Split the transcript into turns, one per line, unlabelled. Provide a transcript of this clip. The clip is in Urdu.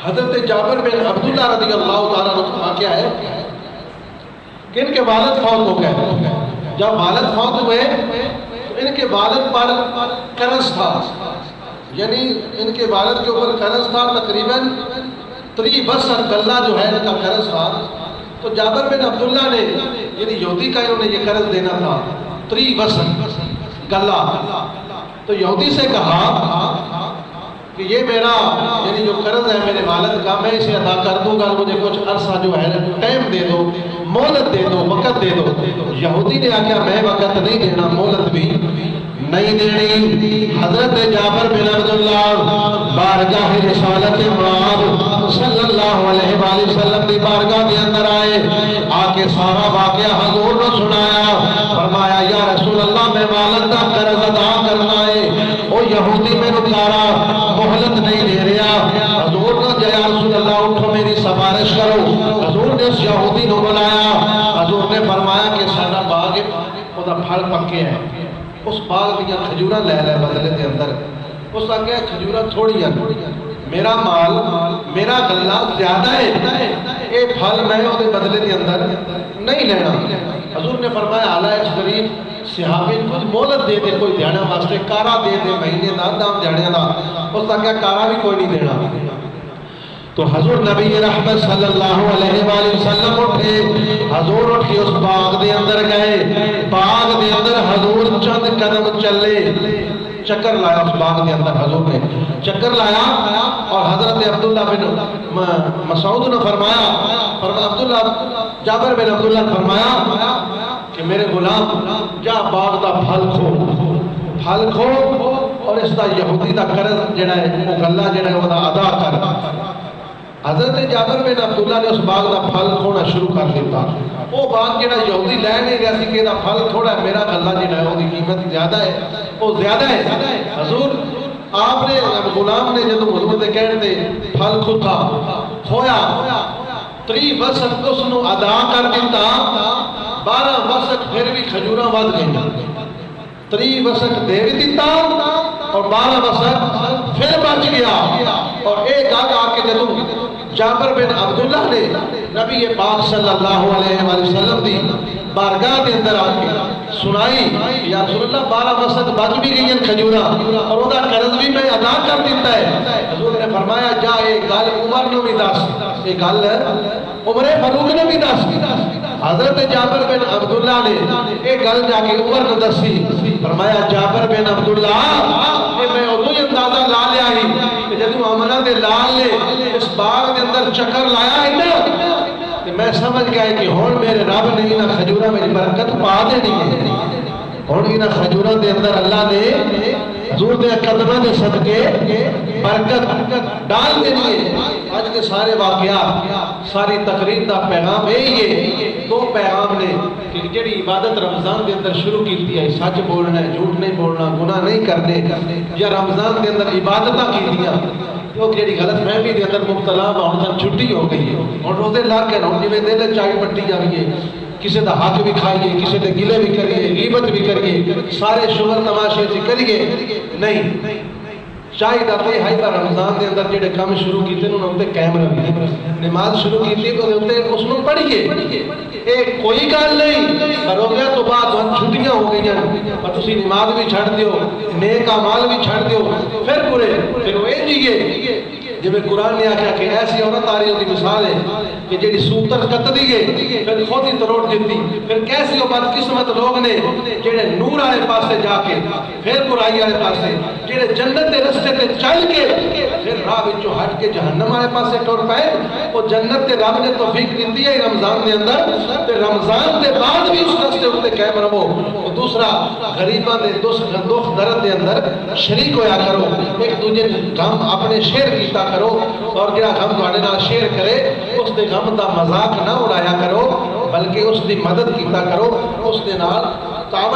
حضرت جابر بن عبداللہ رضی اللہ تعالیٰ عنہ کیا ہے کہ ان کے والد فوت ہو گئے. جب والد فوت ہوئے تو ان کے والد پر قرض تھا، یعنی ان کے والد کے اوپر قرض تھا تقریباً 3 بسر غلہ جو ہے ان کا قرض تھا. تو جابر بن عبداللہ نے یعنی یہودی کا انہوں نے یہ قرض دینا تھا 3 بسر غلہ. تو یہودی سے کہا کہ یہ میرا یعنی جو قرض ہے میرے والد کا میں اسے ادا کر دوں گا، مجھے کچھ عرصہ جو ہے ٹائم دے دو، مہلت دے دو، وقت دے دو. یہودی نے آگیا میں وقت نہیں دینا، مہلت بھی نہیں دینی. حضرت جابر بن عبداللہ بارگاہ رسالت معاذ صلی اللہ علیہ وآلہ وسلم کی بارگاہ کے اندر آئے، آ کے سارا واقعہ حضور نے سنایا. فرمایا یا رسول اللہ میں والد کا قرض ادا کرنا ہے، وہ یہودی میں نکارا مہلت نہیں دے رہا. حضور نے جایا رسول اللہ اٹھو میری سفارش کرو. حضور نے اس یہودی کو بلایا. حضور نے فرمایا کہ سارا باغ وہ پھل پکے ہیں، اس باغ دیا کھجورا لے لے بدلے دے اندر. اس آگے کھجورا تھوڑی ہیں، میرا مال میرا غلہ زیادہ ہے، اے پھل میں وہ بدلے دے اندر نہیں لینا. حضور نے فرمایا اعلیٰ اس غریب صحابی کچھ مہلت دے دے، کوئی دیانا واسطے کارا دے دے مہینے دام دیانے دا. اس آگے کارا بھی کوئی نہیں دینا. تو حضور نبی رحمت صلی اللہ علیہ وآلہ وسلم اٹھے. حضور اٹھ کے اس باغ دے اندر گئے. باغ دے اندر حضور چند قدم چلے، چکر لایا اس باغ دے اندر. حضور نے چکر لایا اور حضرت عبداللہ بن مسعود نے فرمایا جابر بن عبداللہ نے فرمایا کہ میرے غلام جا باغ دا پھل کھو اور اس دا یہودی دا قرض جڑا ہے وہ غلہ جڑا ہے وہ ادا کر. حضرت جابر بن عبداللہ نے اس باغ دا پھل کھونا شروع کر دیتا. وہ باغ جڑا یہودی لے نہیں رہا سی کہ دا پھل تھوڑا ہے، میرا غلہ جڑا ہے وہ دی قیمت زیادہ ہے، وہ زیادہ ہے. حضور آپ نے غلام نے جدو حضور دے کہنے دے پھل کھویا 3 بسر اس نو ادا کر دیتا. 12 بسر پھر بھی کھجورا ود گئی. 3 بسر دے بھی دیتا اور 12 بسر پھر بچ گیا. اور ایک آگا کے جدو جابر بن عبداللہ نے نبی پاک صلی اللہ علیہ وآلہ وسلم دی بارگاہ کے اندر آ کے سنائی یا رسول اللہ 12 بسر بچ بھی گئی ہیں کھجورا اور وہ دا قرض بھی میں ادا کر دیتا ہے. حضور نے فرمایا جا ایک گل عمر نے بھی دس، ایک گل عمر فاروق نے بھی دس. حضرت جابر بن عبداللہ نے ایک گل جا کے عمر نے دسی. فرمایا جابر بن عبداللہ میں ادو ہی اندازہ لا لیا ہی کہ جدو آمنہ دے لال نے اس باغ دے اندر چکر لایا ہے نا کہ میں سمجھ گیا ہے کہ ہون میرے رب نے انہا خجورہ میری برکت پا دینی ہے. ہون انہا خجورہ دے اندر اللہ نے حضور دے قدمہ دے صدقے برکت ڈال دینی ہے. آج کے سارے واقعات ساری تقریر دا پیغام یہی ہے. 2 پیغام نے کہ جڑی عبادت رمضان دے اندر شروع کی تھی ہے، سچ بولنا ہے، جھوٹ نہیں بولنا، گناہ نہیں کرنے، یا رمضان دے اندر عبادتہ کی دیا وہ جڑی غلط فہمی دے اندر مبتلا ہوں چھٹی ہو گئی ہے. اور روزے لا کے ہوں جی دل چاہی پٹی جائیے، کسی دا حق بھی کھائیے، کسی دے گلے بھی کریے، غیبت بھی کریے، سارے شغل تماشے سے کریے نہیں. چاہی دا تے ہائی پر رمضان دے اندر جڑے کام شروع کیتے انہوں نے قائم رکھیے. نماز شروع کیتی تو اس نو پڑھیے، ایک کوئی گل نہیں. پر ہو گیا تو بعد چھٹیاں ہو گئی ہیں پر تسی نماز بھی چھڑ دیو، نیک اعمال بھی چھڑ دیو، پھر برے پھر وہ جیے. جب قرآن نے آکھا کہ ایسی عورت آ رہی ہوتی مثال ہے کہ جیڑی سوتر قط دیئے پھر خود ہی تروڑ دیتی. پھر کیسی ہو بدقسمت لوگ نے جیڑے نور آئے پاسے جا کے پھر برائی آئے پاسے جیڑے جنت دے رستے تے چل کے پھر راہ وچوں ہٹ کے جہنم آئے پاسے ٹور پائے. وہ جنت تے رب نے توفیق دیتی ہے رمضان دے اندر. پھر رمضان دے بعد بھی اس رستے ہوتے قائم رہو. دوسرا غریباں دے دکھ درد دے اندر شریک ہویا کرو، ایک دوجے غم اپنے شیئر کیتا کرو اور جڑا غم تواڈے نال شیئر کرے اس دے غم دا مذاق نہ اڑایا کرو بلکہ اس دی مدد کیتا کرو، اس دے نال تعاون